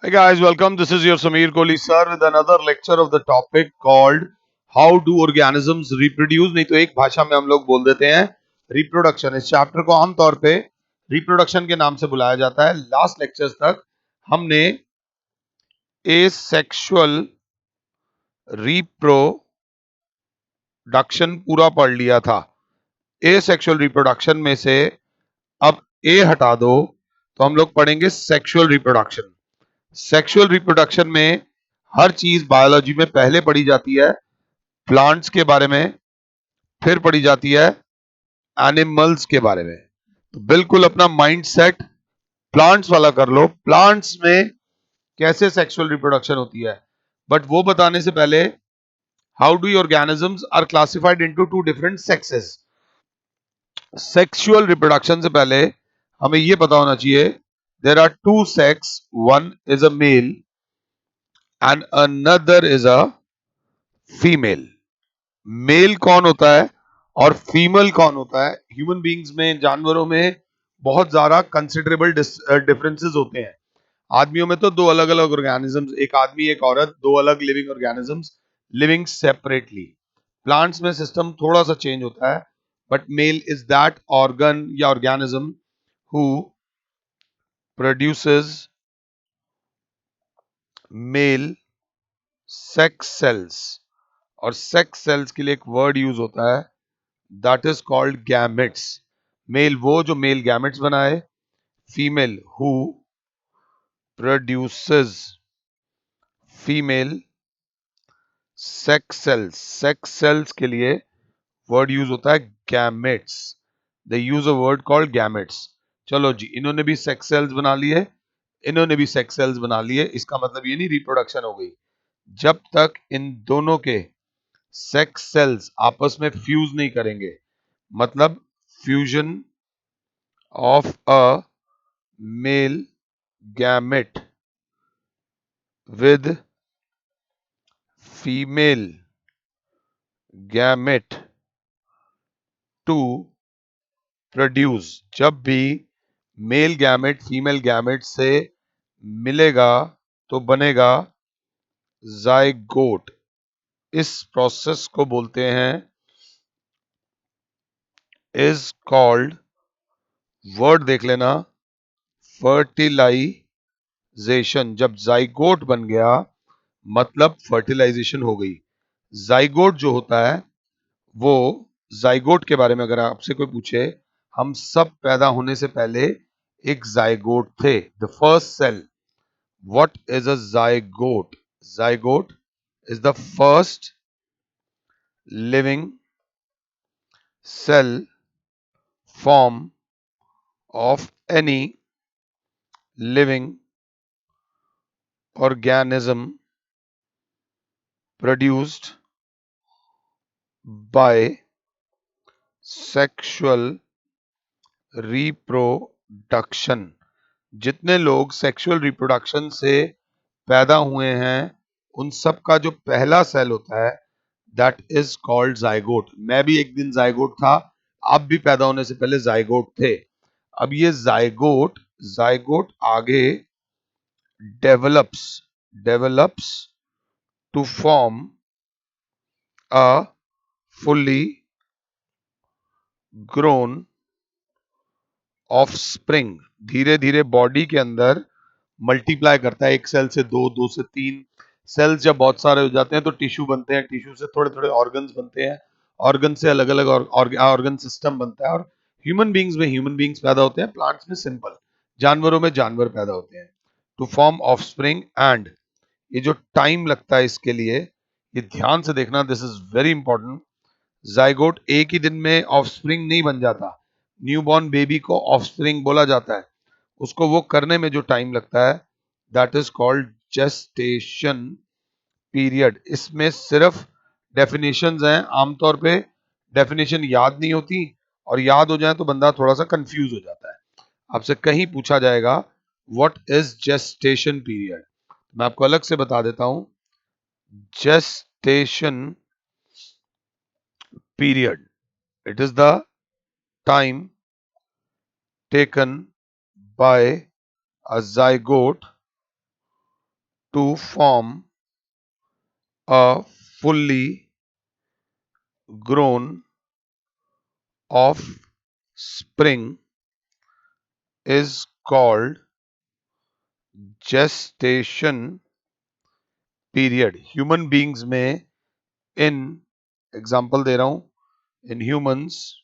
Hey guys, welcome. This is your Samir Kohli sir with another lecture of the topic called How do organisms reproduce? नहीं तो एक भाषा में हम लोग बोल देते हैं रिप्रोडक्शन। इस चैप्टर को आमतौर पे रिप्रोडक्शन के नाम से बुलाया जाता है। लास्ट लेक्चर्स तक हमने एसेक्सुअल रिप्रोडक्शन पूरा पढ़ लिया था। एसेक्सुअल रिप्रोडक्शन में से अब ए हटा दो तो हम लोग पढ़ेंगे सेक्सुअल रिप्रोडक्शन। सेक्सुअल रिप्रोडक्शन में हर चीज बायोलॉजी में पहले पढ़ी जाती है प्लांट्स के बारे में, फिर पढ़ी जाती है एनिमल्स के बारे में। तो बिल्कुल अपना माइंड सेट प्लांट्स वाला कर लो। प्लांट्स में कैसे सेक्सुअल रिप्रोडक्शन होती है, बट वो बताने से पहले how do organisms are classified into two different sexes. Sexual reproduction से पहले हमें ये पता होना चाहिए there are two sex, one is a male and another is a female. Male कौन होता है और फीमेल कौन होता है? ह्यूमन बींग्स में, जानवरों में बहुत ज्यादा कंसिडरेबल डिफरेंसेस होते हैं। आदमियों में तो दो अलग अलग ऑर्गेनिजम्स, एक आदमी एक औरत, दो अलग living organisms living separately. Plants में सिस्टम थोड़ा सा चेंज होता है, but male is that organ या organism who produces male sex cells. और सेक्स सेल्स के लिए एक वर्ड यूज होता है that is called gametes. Male वो जो मेल गैमेट्स बनाए, female who produces female sex cells. Sex cells के लिए वर्ड यूज होता है gametes. They use a word called gametes. चलो जी, इन्होंने भी सेक्स सेल्स बना लिए, इन्होंने भी सेक्स सेल्स बना लिए। इसका मतलब ये नहीं रिप्रोडक्शन हो गई जब तक इन दोनों के सेक्स सेल्स आपस में फ्यूज नहीं करेंगे। मतलब fusion of a male gamete with female gamete to produce। जब भी मेल गैमेट फीमेल गैमेट से मिलेगा तो बनेगा जाइगोट। इस प्रोसेस को बोलते हैं इज कॉल्ड, वर्ड देख लेना, फर्टिलाइजेशन। जब जाइगोट बन गया मतलब फर्टिलाइजेशन हो गई। जाइगोट जो होता है वो, जाइगोट के बारे में अगर आपसे कोई पूछे, हम सब पैदा होने से पहले एक जाइगोट थे, the first cell. What is a zygote? Zygote is the first living cell form of any living organism produced by sexual reproduction। जितने लोग सेक्सुअल रिप्रोडक्शन से पैदा हुए हैं उन सब का जो पहला सेल होता है दैट इज कॉल्ड जाइगोट। मैं भी एक दिन जाइगोट था, आप भी पैदा होने से पहले जाइगोट थे। अब ये जाइगोट जाइगोट आगे develops develops to form a fully grown offspring. धीरे धीरे बॉडी के अंदर मल्टीप्लाई करता है, एक सेल से दो, दो से तीन। सेल्स जब बहुत सारे हो जाते हैं तो टिश्यू बनते हैं, टिश्यू से थोड़े थोड़े ऑर्गन्स बनते हैं, ऑर्गन से अलग अलग ऑर्गन सिस्टम बनता है। और ह्यूमन बींग्स में ह्यूमन बींग्स पैदा होते हैं, प्लांट्स में सिंपल, जानवरों में जानवर पैदा होते हैं टू फॉर्म ऑफस्प्रिंग। एंड ये जो टाइम लगता है इसके लिए, ये ध्यान से देखना, this is very important. Zygote एक ही दिन में ऑफस्प्रिंग नहीं बन जाता। न्यूबॉर्न बेबी को ऑफस्प्रिंग बोला जाता है। उसको वो करने में जो टाइम लगता है that is called gestation period. इसमें सिर्फ डेफिनेशंस हैं, आमतौर पे डेफिनेशन याद नहीं होती, और याद हो जाए तो बंदा थोड़ा सा कंफ्यूज हो जाता है। आपसे कहीं पूछा जाएगा व्हाट इज जेस्टेशन पीरियड, मैं आपको अलग से बता देता हूं। Gestation period, it is the time taken by a zygote to form a fully grown offspring is called gestation period. Human beings में इन एग्जाम्पल दे रहा हूं, in humans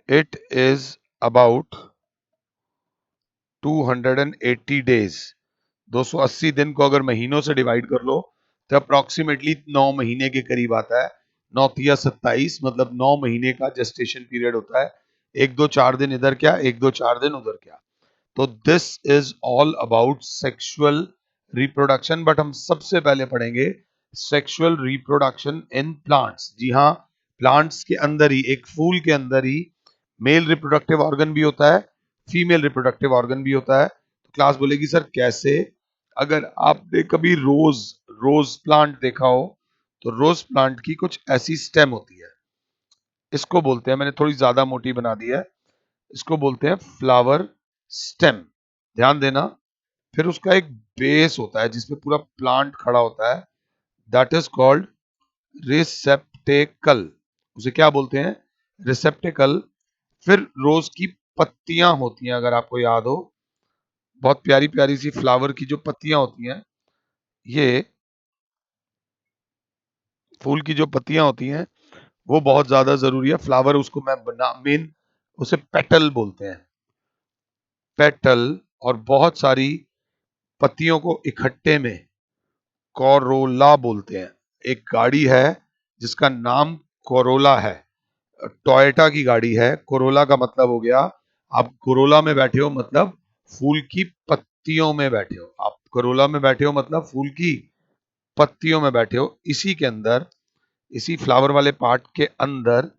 it is about 280 days. 280 दिन को अगर महीनों से डिवाइड कर लो तो अप्रोक्सीमेटली 9 महीने के करीब आता है. 9 या 27 मतलब 9 महीने का जेस्टेशन पीरियड होता है. 1 2 4 दिन इधर क्या, 1 2 4 दिन उधर क्या. तो this is all about sexual reproduction. But हम सबसे पहले पढ़ेंगे सेक्सुअल रिप्रोडक्शन इन प्लांट्स. जी हाँ, प्लांट्स के अंदर ही, एक फूल के अंदर ही मेल रिप्रोडक्टिव ऑर्गन भी होता है, फीमेल रिप्रोडक्टिव ऑर्गन भी होता है. तो क्लास बोलेगी सर कैसे. अगर आपने कभी रोज रोज प्लांट देखा हो तो रोज प्लांट की कुछ ऐसी स्टेम होती है, इसको बोलते हैं, मैंने थोड़ी ज्यादा मोटी बना दी है, इसको बोलते हैं फ्लावर स्टेम. ध्यान देना. फिर उसका एक बेस होता है जिसपे पूरा प्लांट खड़ा होता है, दैट इज कॉल्ड रिसेप्टेकल. उसे क्या बोलते हैं, रिसेप्टेकल. फिर रोज की पत्तियां होती हैं, अगर आपको याद हो, बहुत प्यारी प्यारी सी फ्लावर की जो पत्तियां होती हैं, ये फूल की जो पत्तियां होती हैं वो बहुत ज्यादा जरूरी है. फ्लावर उसको मैं मेन उसे पेटल बोलते हैं, पेटल. और बहुत सारी पत्तियों को इकट्ठे में कोरोला बोलते हैं. एक गाड़ी है जिसका नाम कोरोला है, टोयोटा की गाड़ी है. कोरोला का मतलब हो गया, आप कोरोला में बैठे हो मतलब फूल की पत्तियों में बैठे हो. आप कोरोला में बैठे हो मतलब फूल की पत्तियों में बैठे हो. इसी के अंदर, इसी फ्लावर वाले पार्ट के अंदर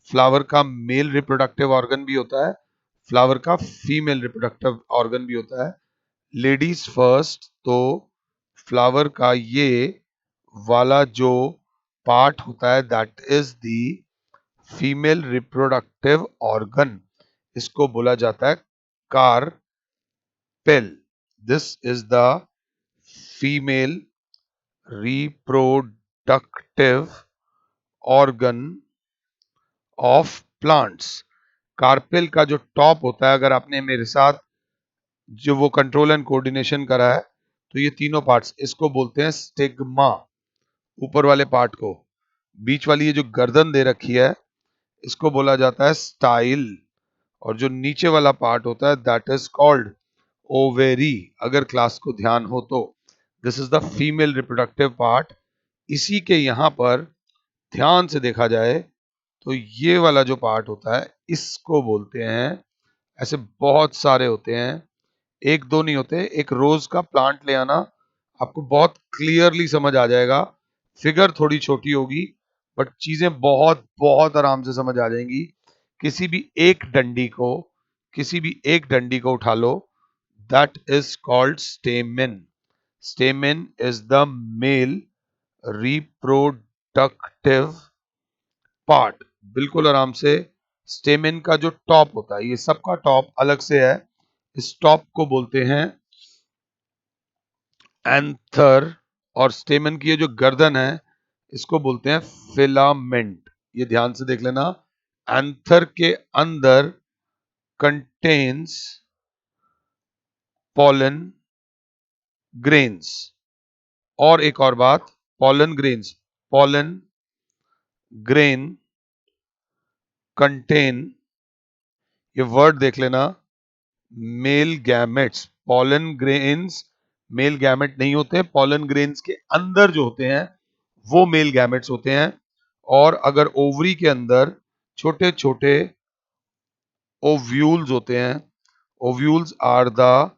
फ्लावर का मेल रिप्रोडक्टिव ऑर्गन भी होता है, फ्लावर का फीमेल रिप्रोडक्टिव ऑर्गन भी होता है. Ladies first. तो फ्लावर का ये वाला जो पार्ट होता है that is the female reproductive organ, इसको बोला जाता है carpel. This is the female reproductive organ of plants. Carpel का जो टॉप होता है, अगर आपने मेरे साथ जो वो कंट्रोल एंड कोऑर्डिनेशन करा है, तो ये तीनों पार्ट्स, इसको बोलते हैं स्टिग्मा. ऊपर वाले पार्ट को, बीच वाली ये जो गर्दन दे रखी है, इसको बोला जाता है स्टाइल. और जो नीचे वाला पार्ट होता है दैट इज कॉल्ड ओवेरी, अगर क्लास को ध्यान हो तो. This is the female reproductive part. इसी के यहाँ पर ध्यान से देखा जाए तो ये वाला जो पार्ट होता है इसको बोलते हैं, ऐसे बहुत सारे होते हैं, एक दो नहीं होते. एक रोज का प्लांट ले आना, आपको बहुत क्लियरली समझ आ जाएगा. फिगर थोड़ी छोटी होगी बट चीजें बहुत बहुत आराम से समझ आ जाएंगी. किसी भी एक डंडी को, किसी भी एक डंडी को उठा लो, that is called stamen. Stamen is the male reproductive part. बिल्कुल आराम से. स्टेमेन का जो टॉप होता है, ये सबका टॉप अलग से है, इस टॉप को बोलते हैं एंथर. और स्टेमन की ये जो गर्दन है इसको बोलते हैं फिलामेंट. ये ध्यान से देख लेना. एंथर के अंदर कंटेन्स पॉलन ग्रेन्स. और एक और बात, pollen grains, pollen grain contain, ये वर्ड देख लेना, male gametes. Pollen grains male gamete नहीं होते. पॉलन ग्रेन्स के अंदर जो होते हैं वो मेल गैमेट्स होते हैं. और अगर ओवरी के अंदर छोटे छोटे ओव्यूल्स होते हैं, ovules are the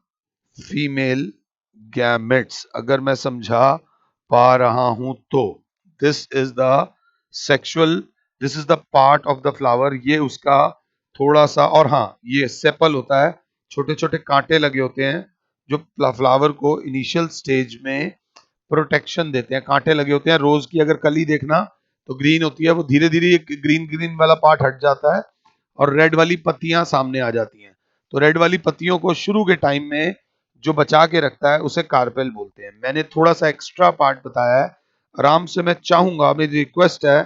female gametes. अगर मैं समझा पा रहा हूं तो this is the sexual, this is the part of the flower. ये उसका थोड़ा सा, और हाँ ये सेपल होता है, छोटे छोटे कांटे लगे होते हैं जो फ्लावर को इनिशियल स्टेज में प्रोटेक्शन देते हैं. कांटे लगे होते हैं. रोज की अगर कली देखना तो ग्रीन होती है, वो धीरे धीरे ग्रीन ग्रीन वाला पार्ट हट जाता है और रेड वाली पत्तियां सामने आ जाती हैं. तो रेड वाली पत्तियों को शुरू के टाइम में जो बचा के रखता है उसे कार्पेल बोलते हैं। मैंने थोड़ा सा एक्स्ट्रा पार्ट बताया है, आराम से मैं चाहूंगा, मेरी रिक्वेस्ट है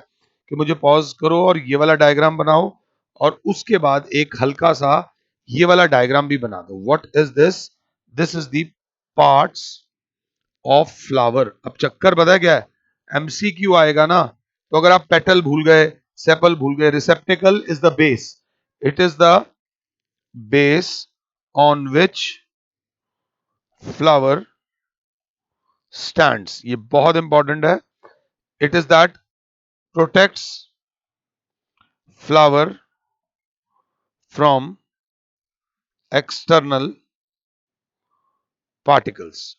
कि मुझे पॉज करो और ये वाला डायग्राम बनाओ और उसके बाद एक हल्का सा ये वाला डायग्राम भी बना दो। What is this? This is the parts of flower. अब चक्कर पता है क्या है? एमसीक्यू आएगा ना, तो अगर आप पेटल भूल गए, सेपल भूल गए, रिसेप्टिकल is the base, it is the base on which flower stands. ये बहुत इंपॉर्टेंट है। It is that protects flower from external particles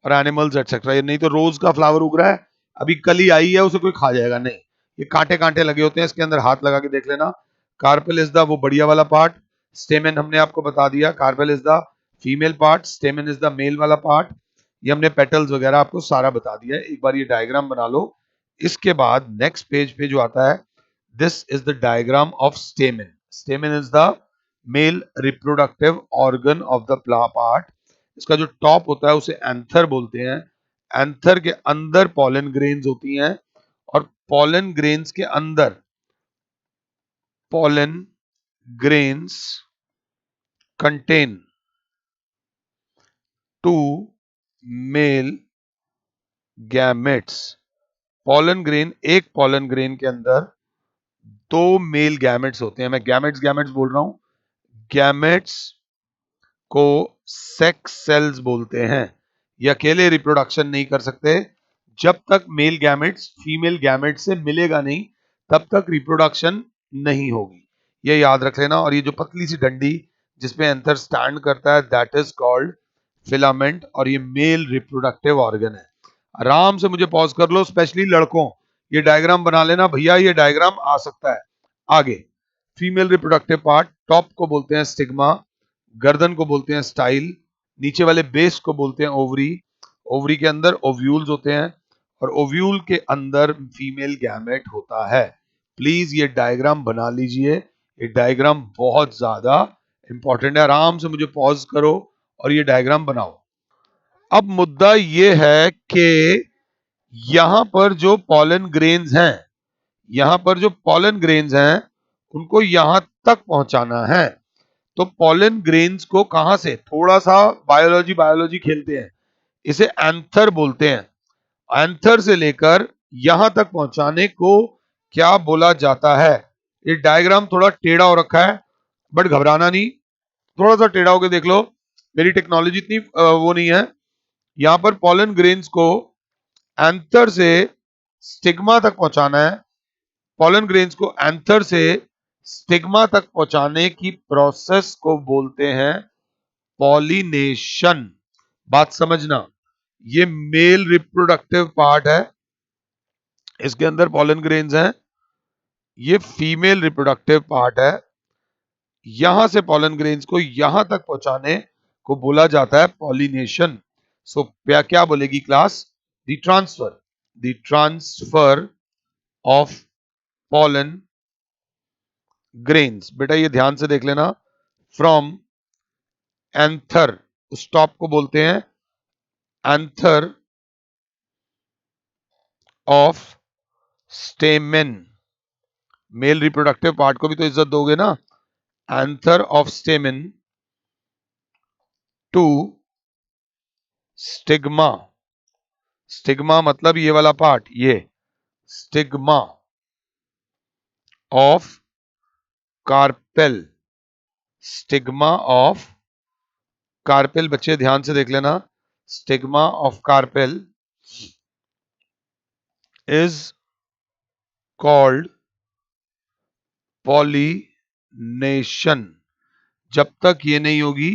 और एनिमल्स एटसेट्रा। ये नहीं तो रोज का फ्लावर उग रहा है, अभी कली आई है, उसे कोई खा जाएगा नहीं। ये कांटे कांटे लगे होते हैं, इसके अंदर हाथ लगा के देख लेना। कार्पेल इज द वो बढ़िया वाला पार्ट। स्टेमेन हमने आपको बता दिया, carpel is the female part, stamen is the male वाला पार्ट। ये हमने पेटल्स वगैरह आपको सारा बता दिया है। एक बार ये डायग्राम बना लो। इसके बाद नेक्स्ट पेज पे जो आता है, this is the diagram of stamen. Stamen is the male reproductive organ of the part. इसका जो टॉप होता है उसे एंथर बोलते हैं। एंथर के अंदर पॉलन ग्रेन्स होती हैं और पॉलन ग्रेन्स के अंदर pollen grains contain 2 male gametes. Pollen grain, एक पॉलन ग्रेन के अंदर 2 मेल गैमेट्स होते हैं। मैं गैमेट्स गैमेट्स बोल रहा हूं। गैमेट्स को सेक्स सेल्स बोलते हैं। ये अकेले रिप्रोडक्शन नहीं कर सकते। जब तक मेल गैमेट्स फीमेल गैमेट से मिलेगा नहीं, तब तक रिप्रोडक्शन नहीं होगी। ये याद रख लेना। और ये जो पतली सी डंडी जिसपे एंथर स्टैंड करता है, दैट इज कॉल्ड फिलामेंट, और ये मेल रिप्रोडक्टिव ऑर्गन है। आराम से मुझे पॉज कर लो, स्पेशली लड़कों, ये डायग्राम बना लेना भैया, ये डायग्राम आ सकता है आगे। फीमेल रिप्रोडक्टिव पार्ट, टॉप को बोलते हैं स्टिग्मा, गर्दन को बोलते हैं स्टाइल, नीचे वाले बेस को बोलते हैं ओवरी। ओवरी के अंदर ओव्यूल्स होते हैं और ओव्यूल के अंदर फीमेल गैमेट होता है। प्लीज ये डायग्राम बना लीजिए, ये डायग्राम बहुत ज्यादा इंपॉर्टेंट है। आराम से मुझे पॉज करो और ये डायग्राम बनाओ। अब मुद्दा ये है कि यहां पर जो पॉलन ग्रेन्स हैं, यहां पर जो पॉलन ग्रेन्स हैं, उनको यहां तक पहुंचाना है। तो पॉलन ग्रेन्स को कहां से, थोड़ा सा बायोलॉजी बायोलॉजी खेलते हैं, इसे एंथर बोलते हैं। एंथर से लेकर यहां तक पहुंचाने को क्या बोला जाता है? ये डायग्राम थोड़ा टेढ़ा हो रखा है, बट घबराना नहीं, थोड़ा सा टेढ़ा होकर देख लो। मेरी टेक्नोलॉजी इतनी वो नहीं है। यहां पर पॉलन ग्रेन्स को एंथर से स्टिग्मा तक पहुंचाना है। पॉलन ग्रेन्स को एंथर से स्टिग्मा तक पहुंचाने की प्रोसेस को बोलते हैं पॉलिनेशन। बात समझना, ये मेल रिप्रोडक्टिव पार्ट है, इसके अंदर पॉलन ग्रेन्स हैं। ये फीमेल रिप्रोडक्टिव पार्ट है, यहां से पॉलन ग्रेन्स को यहां तक पहुंचाने को बोला जाता है पॉलिनेशन। सो क्या बोलेगी class? The transfer, the transfer of pollen grains. बेटा ये ध्यान से देख लेना, फ्रॉम एंथर, उस टॉप को बोलते हैं anther of stamen. Male reproductive part को भी तो इज्जत दोगे ना। Anther of stamen to stigma. Stigma मतलब ये वाला पार्ट, ये stigma of carpel. Stigma of carpel, बच्चे ध्यान से देख लेना, stigma of carpel is called pollination. जब तक ये नहीं होगी,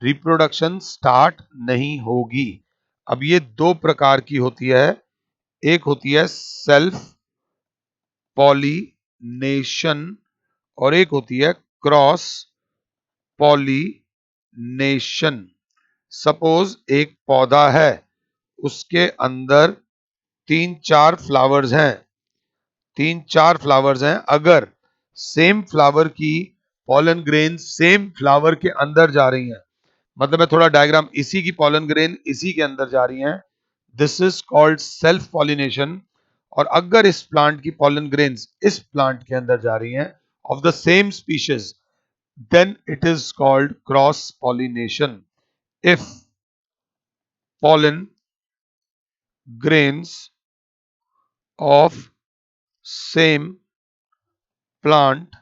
रिप्रोडक्शन स्टार्ट नहीं होगी। अब ये 2 प्रकार की होती है, एक होती है सेल्फ पॉलिनेशन और एक होती है क्रॉस पॉलिनेशन। सपोज एक पौधा है, उसके अंदर 3-4 फ्लावर्स हैं, 3-4 फ्लावर्स हैं। अगर सेम फ्लावर की पॉलन ग्रेन सेम फ्लावर के अंदर जा रही हैं, मतलब मैं थोड़ा डायग्राम, इसी की पॉलन ग्रेन इसी के अंदर जा रही हैं, this is called self pollination. और अगर इस प्लांट की पॉलन ग्रेन्स इस प्लांट के अंदर जा रही हैं of the same species, then it is called cross pollination. If pollen grains of same plant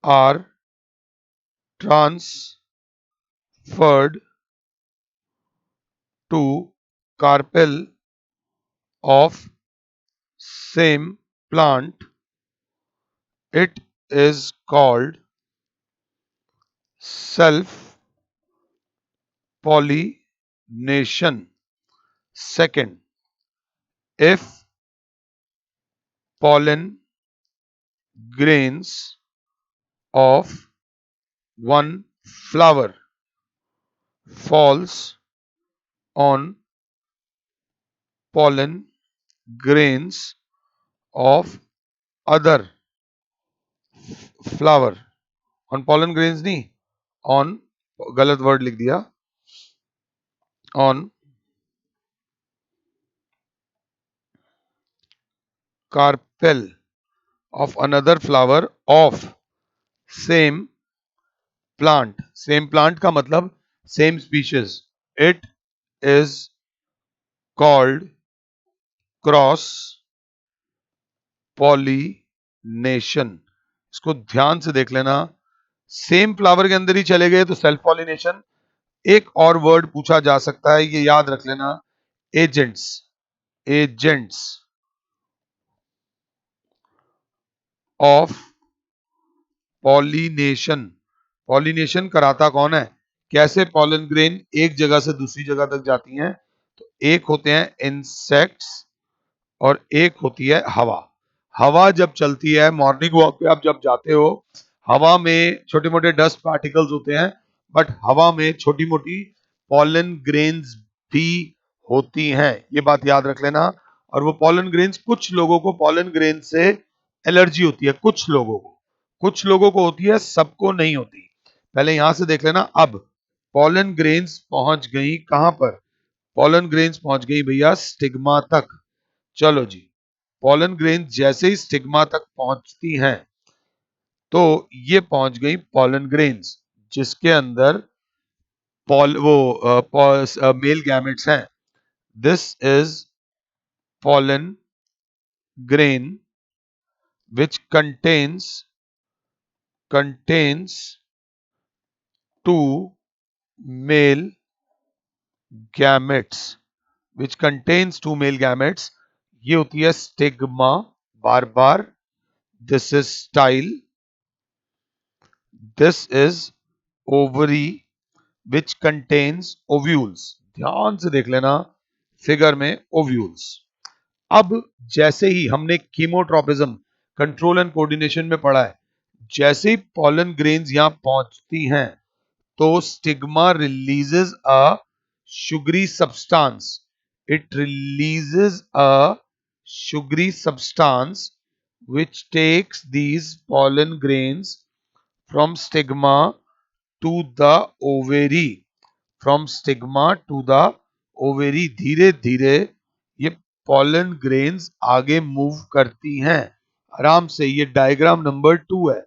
are transferred to carpel of same plant, it is called self pollination. Second, if pollen grains of one flower falls on pollen grains of other flower, on pollen grains नहीं, on, गलत word लिख दिया, on carpel of another flower of same plant, same plant का मतलब same species, it is called cross pollination. इसको ध्यान से देख लेना, सेम फ्लावर के अंदर ही चले गए तो सेल्फ पॉलिनेशन। एक और वर्ड पूछा जा सकता है, ये याद रख लेना, agents, agents of pollination. Pollination कराता कौन है, कैसे पॉलन ग्रेन एक जगह से दूसरी जगह तक जाती हैं, तो एक होते हैं इंसेक्ट्स और एक होती है हवा। हवा जब चलती है, मॉर्निंग वॉक पे आप जब जाते हो, हवा में छोटे मोटे डस्ट पार्टिकल्स होते हैं, बट हवा में छोटी मोटी पॉलन ग्रेन्स भी होती हैं, ये बात याद रख लेना। और वो पॉलन ग्रेन्स, कुछ लोगों को पॉलन ग्रेन से एलर्जी होती है, कुछ लोगों को होती है, सबको नहीं होती। पहले यहां से देख लेना। अब पॉलन ग्रेन्स पहुंच गई कहां पर, पॉलन ग्रेन्स पहुंच गई भैया स्टिग्मा तक। चलो जी, पॉलन ग्रेन जैसे ही स्टिग्मा तक पहुंचती हैं तो ये पहुंच गई पॉलन ग्रेन्स जिसके अंदर मेल गैमेट्स हैं। This is pollen grain which contains two male gametes, ये होती है stigma, bar bar, this is style, this is ovary which contains ovules। ध्यान से देख लेना फिगर में ओव्यूल्स। अब जैसे ही हमने कीमोट्रोपिज्म कंट्रोल एंड कोऑर्डिनेशन में पढ़ा है, जैसे ही पॉलन ग्रेन्स यहां पहुंचती हैं तो stigma releases a sugary substance, it releases a sugary substance which takes these pollen grains from stigma to the ovary, from stigma to the ovary. धीरे धीरे ये पॉलन ग्रेन्स आगे मूव करती हैं आराम से। ये डायग्राम नंबर 2 है,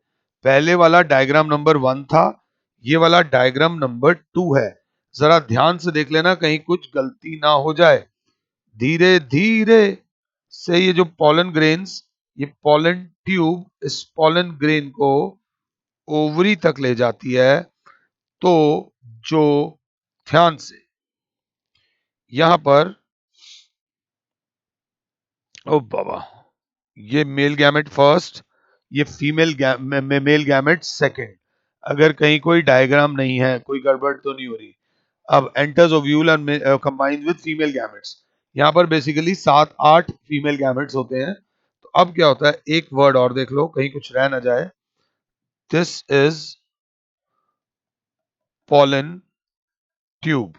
पहले वाला डायग्राम नंबर 1 था, ये वाला डायग्राम नंबर 2 है। जरा ध्यान से देख लेना कहीं कुछ गलती ना हो जाए। धीरे धीरे से ये जो पॉलन ग्रेन्स, ये पॉलन ट्यूब इस पॉलन ग्रेन को ओवरी तक ले जाती है। तो जो, ध्यान से, यहां पर, ओ बाबा, ये मेल गैमेट फर्स्ट, ये मेल गैमेट सेकंड। अगर कहीं कोई डायग्राम नहीं है, कोई गड़बड़ तो नहीं हो रही। अब enters ovule and combined with female gametes, यहां पर बेसिकली 7-8 फीमेल गैमेट्स होते हैं। तो अब क्या होता है, एक वर्ड और देख लो कहीं कुछ रह ना जाए, दिस इज पॉलन ट्यूब।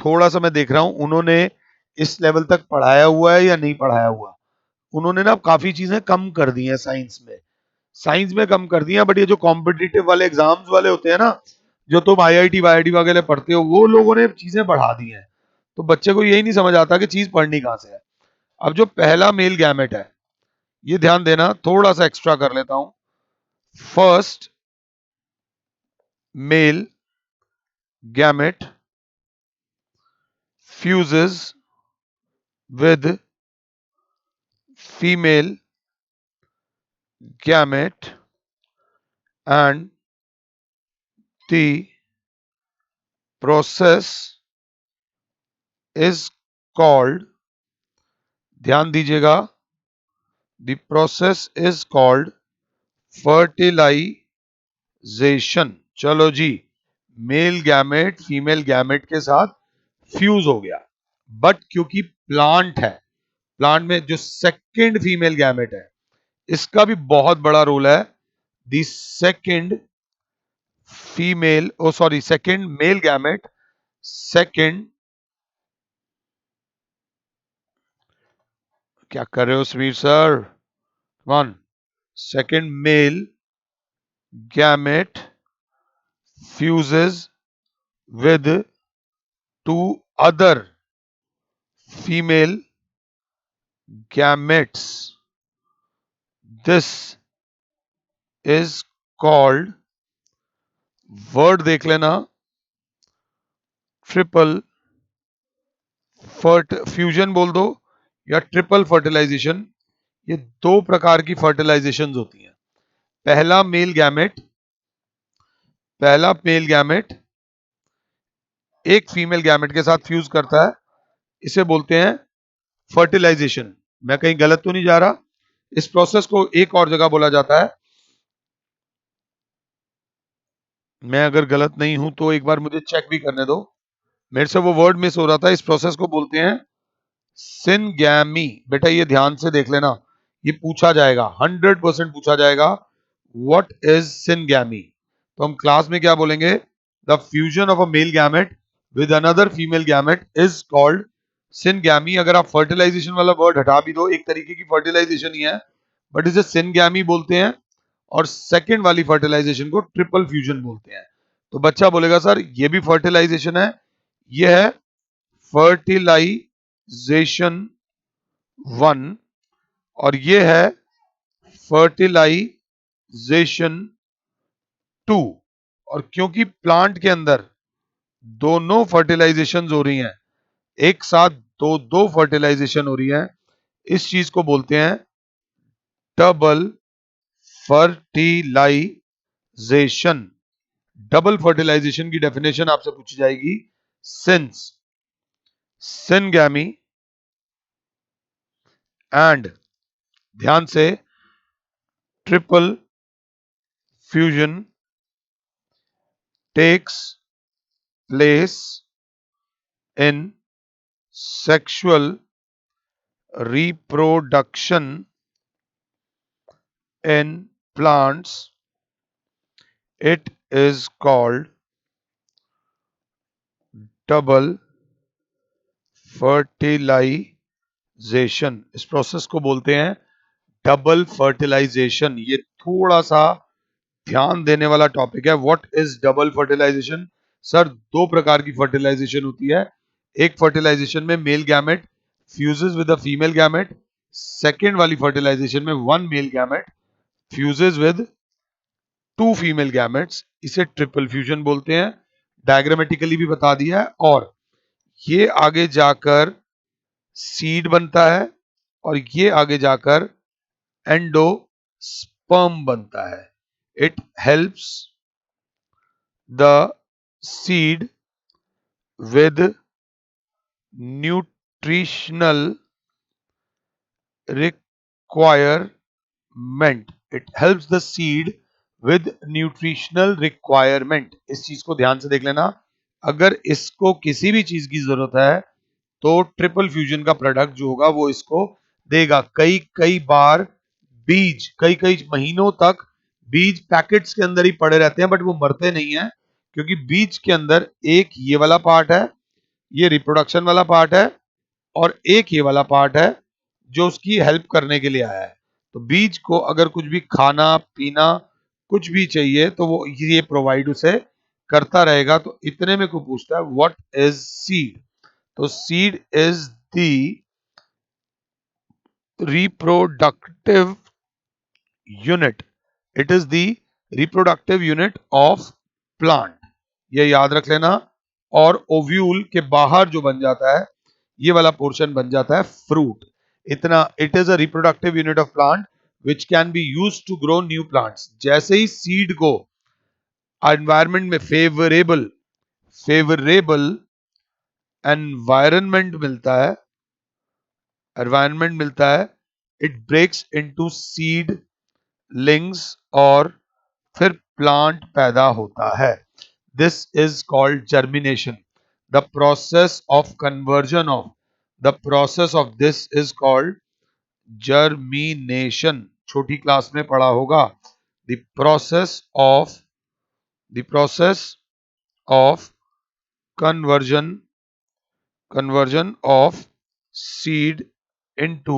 थोड़ा सा मैं देख रहा हूं उन्होंने इस लेवल तक पढ़ाया हुआ है या नहीं पढ़ाया हुआ। उन्होंने ना काफी चीजें कम कर दी हैं साइंस में, कम कर दी हैं, बट ये जो कॉम्पिटिटिव वाले एग्जाम्स वाले होते हैं ना, जो तुम आईआईटी वाईआईटी वगैरह पढ़ते हो, वो लोगों ने चीजें बढ़ा दी हैं। तो बच्चे को यही नहीं समझ आता कि चीज पढ़नी कहां से है। अब जो पहला मेल गैमेट है, ये ध्यान देना, थोड़ा सा एक्स्ट्रा कर लेता हूं। First male gamete fuses with female gamete and the process is called, ध्यान दीजिएगा, the process is called fertilization। चलो जी, मेल गैमेट फीमेल गैमेट के साथ फ्यूज हो गया, बट क्योंकि प्लांट है, प्लांट में जो सेकंड फीमेल गैमेट है, इसका भी बहुत बड़ा रोल है। The second female, oh sorry, second male gamete, second, क्या कर रहे हो Sameer sir, one, second male gamete fuses with two other female gametes. This is called, word देख लेना, ट्रिपल फ्यूजन बोल दो या ट्रिपल फर्टिलाइजेशन। ये दो प्रकार की फर्टिलाइजेशन होती हैं। पहला मेल गैमेट एक फीमेल गैमेट के साथ फ्यूज करता है, इसे बोलते हैं फर्टिलाइजेशन। मैं कहीं गलत तो नहीं जा रहा? इस प्रोसेस को एक और जगह बोला जाता है, मैं अगर गलत नहीं हूं तो एक बार मुझे चेक भी करने दो, मेरे से वो वर्ड मिस हो रहा था। इस प्रोसेस को बोलते हैं सिनगैमी। बेटा ये ध्यान से देख लेना, ये पूछा जाएगा, 100% पूछा जाएगा, व्हाट इज सिनगैमी। तो हम क्लास में क्या बोलेंगे? The fusion of a male gamete with another female gamete is called syngamy. अगर आप फर्टिलाइजेशन वाला वर्ड हटा भी दो, एक तरीके की फर्टिलाइजेशन ही है, बट इसे सिनगैमी बोलते हैं। और सेकंड वाली फर्टिलाइजेशन को ट्रिपल फ्यूजन बोलते हैं। तो बच्चा बोलेगा सर ये भी फर्टिलाइजेशन है, ये है फर्टिलाइजेशन 1 और ये है फर्टिलाइजेशन 2। और क्योंकि प्लांट के अंदर दोनों फर्टिलाइजेशन हो रही हैं, एक साथ दो दो फर्टिलाइजेशन हो रही है, इस चीज को बोलते हैं डबल फर्टिलाइजेशन। डबल फर्टिलाइजेशन की डेफिनेशन आपसे पूछी जाएगी, सिंस सिनगैमी एंड, ध्यान से, triple fusion takes place in sexual reproduction in plants, it is called double fertilization। इस प्रोसेस को बोलते हैं डबल फर्टिलाइजेशन। ये थोड़ा सा ध्यान देने वाला टॉपिक है। What is double fertilization? Sir दो प्रकार की फर्टिलाइजेशन होती है। एक फर्टिलाइजेशन में male gamete fuses with a female gamete, second वाली फर्टिलाइजेशन में one male gamete fuses with two female gametes, इसे ट्रिपल फ्यूजन बोलते हैं। डायग्रामेटिकली भी बता दिया है। और ये आगे जाकर सीड बनता है और ये आगे जाकर एंडोस्पर्म बनता है। It helps the seed with nutritional requirement. It helps the seed with nutritional requirement. इस चीज को ध्यान से देख लेना, अगर इसको किसी भी चीज की जरूरत है तो ट्रिपल फ्यूजन का प्रोडक्ट जो होगा वो इसको देगा। कई कई बार बीज कई कई महीनों तक बीज पैकेट्स के अंदर ही पड़े रहते हैं, बट वो मरते नहीं है, क्योंकि बीज के अंदर एक ये वाला पार्ट है, ये रिप्रोडक्शन वाला पार्ट है, और एक ये वाला पार्ट है जो उसकी हेल्प करने के लिए आया है। तो बीज को अगर कुछ भी खाना पीना कुछ भी चाहिए तो वो ये प्रोवाइड उसे करता रहेगा तो इतने में को पूछता है व्हाट इज सीड। तो seed is the reproductive unit, it is the reproductive unit of plant, ये याद रख लेना। और ओव्यूल के बाहर जो बन जाता है ये वाला पोर्शन बन जाता है फ्रूट। इतना, it is a reproductive unit of plant which can be use to grow new plants. जैसे ही सीड को एनवायरमेंट में फेवरेबल एनवायरनमेंट मिलता है, एनवायरनमेंट मिलता है, it breaks into seedlings और फिर प्लांट पैदा होता है। This is called germination. The process of conversion of the process of this is called germination. छोटी क्लास में पढ़ा होगा। The process of conversion of seed into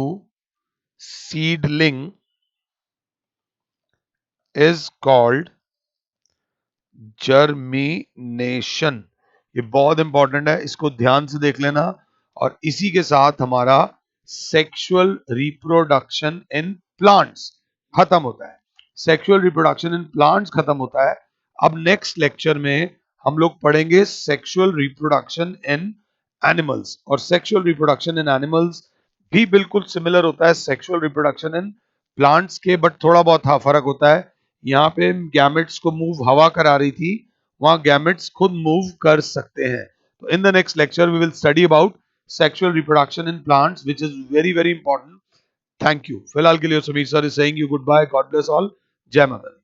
seedling is called germination. ये बहुत इंपॉर्टेंट है, इसको ध्यान से देख लेना। और इसी के साथ हमारा सेक्सुअल रिप्रोडक्शन इन प्लांट्स खत्म होता है। सेक्सुअल रिप्रोडक्शन इन प्लांट्स खत्म होता है। अब नेक्स्ट लेक्चर में हम लोग पढ़ेंगे सेक्सुअल रिप्रोडक्शन इन एनिमल्स। और सेक्सुअल रिप्रोडक्शन इन एनिमल्स भी बिल्कुल सिमिलर होता है सेक्सुअल रिप्रोडक्शन इन प्लांट्स के, बट थोड़ा बहुत हाँ फर्क होता है। यहाँ पे गैमेट्स को मूव हवा करा रही थी, वहां गैमेट्स खुद मूव कर सकते हैं। तो in the next lecture we will study about sexual reproduction in plants which is very very important. Thank you. फिलहाल के लिए Sameer sir is saying you good bye, God bless all, जय माता दी।